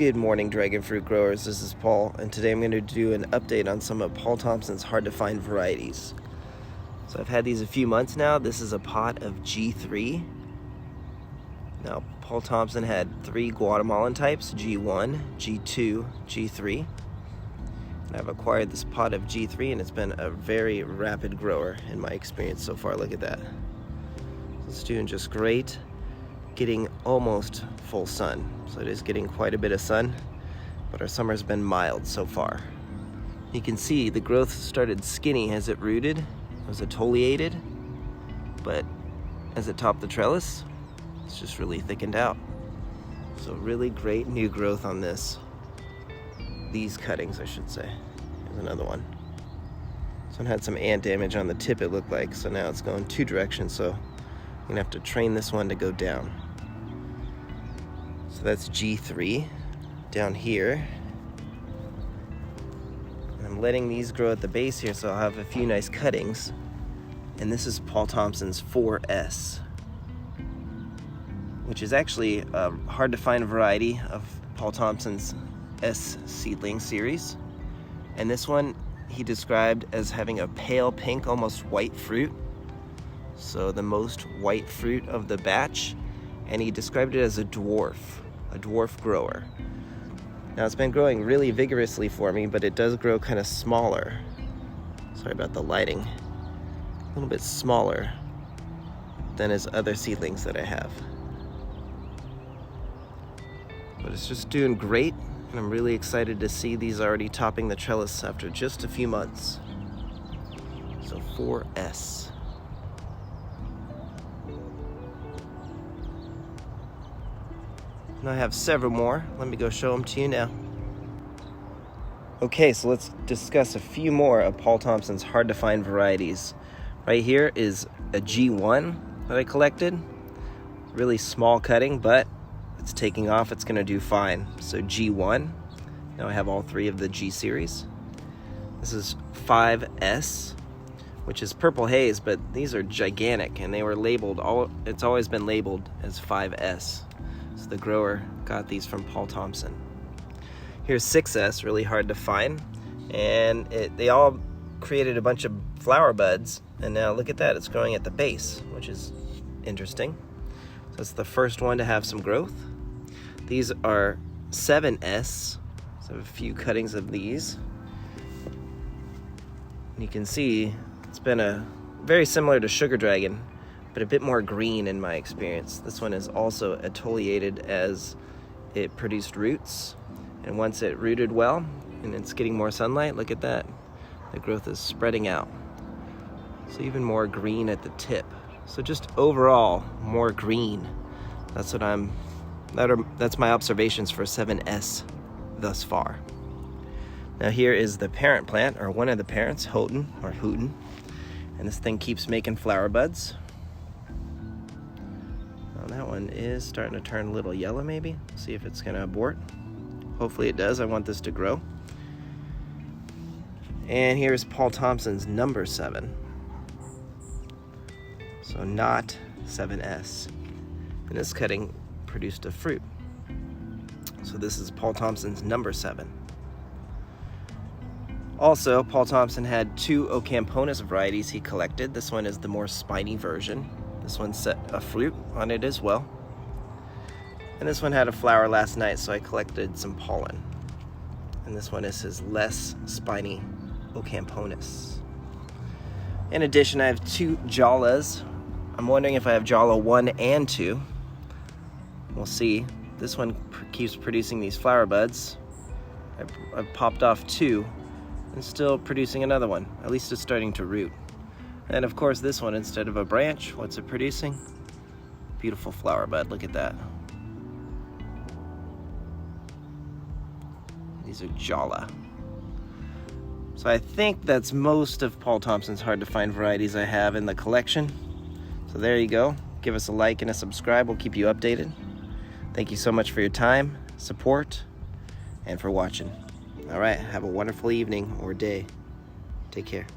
Good morning, dragon fruit growers. This is Paul, and today I'm going to do an update on some of Paul Thomson's hard-to-find varieties. So I've had these a few months now. This is a pot of G3. Now, Paul Thomson had 3 Guatemalan types, G1, G2, G3. And I've acquired this pot of G3, and it's been a very rapid grower in my experience so far. Look at that. It's doing just great. Getting almost full sun, so it is getting quite a bit of sun, but our summer's been mild so far. You can see the growth started skinny as it rooted. It was etoliated, but as it topped the trellis, it's just really thickened out. So really great new growth on these cuttings, I should say. Here's another one. This one had some ant damage on the tip, it looked like, so now it's going 2 directions, so I'm gonna have to train this one to go down. So that's G3 down here. And I'm letting these grow at the base here, so I'll have a few nice cuttings. And this is Paul Thomson's 4S, which is actually a hard to find variety of Paul Thomson's S seedling series. And this one he described as having a pale pink, almost white fruit. So the most white fruit of the batch, and he described it as a dwarf grower. Now it's been growing really vigorously for me, but it does grow kind of smaller. Sorry about the lighting. A little bit smaller than his other seedlings that I have. But it's just doing great, and I'm really excited to see these already topping the trellis after just a few months. So 4S. And I have several more. Let me go show them to you now. Okay, so let's discuss a few more of Paul Thomson's hard-to-find varieties. Right here is a G1 that I collected. Really small cutting, but it's taking off. It's gonna do fine. So G1. Now I have all 3 of the G series. This is 5S, which is purple haze, but these are gigantic, and they were labeled, it's always been labeled as 5S. So the grower got these from Paul Thomson. Here's 6S, really hard to find, and they all created a bunch of flower buds, and now look at that, it's growing at the base, which is interesting. So it's the first one to have some growth. These are 7S, so I have a few cuttings of these. And you can see it's been very similar to Sugar Dragon, but a bit more green in my experience. This one is also etoliated as it produced roots, and once it rooted well and it's getting more sunlight, look at that, the growth is spreading out. So even more green at the tip. So just overall more green. That's my observations for 7S thus far. Now here is the parent plant, or one of the parents, Houghton, and this thing keeps making flower buds. That one is starting to turn a little yellow, maybe. See if it's gonna abort. Hopefully it does. I want this to grow. And here's Paul Thomson's number 7. So not 7S. And this cutting produced a fruit. So this is Paul Thomson's number 7. Also, Paul Thomson had 2 Ocamponus varieties he collected. This one is the more spiny version. This one set a fruit on it as well. And this one had a flower last night, so I collected some pollen. And this one is his less spiny Ocamponus. In addition, I have 2 Jalas. I'm wondering if I have Jala 1 and 2. We'll see. This one keeps producing these flower buds. I've popped off 2 and still producing another one. At least it's starting to root. And of course this one, instead of a branch, what's it producing? Beautiful flower bud, look at that. These are Jala. So I think that's most of Paul Thomson's hard to find varieties I have in the collection. So there you go. Give us a like and a subscribe, we'll keep you updated. Thank you so much for your time, support, and for watching. All right, have a wonderful evening or day. Take care.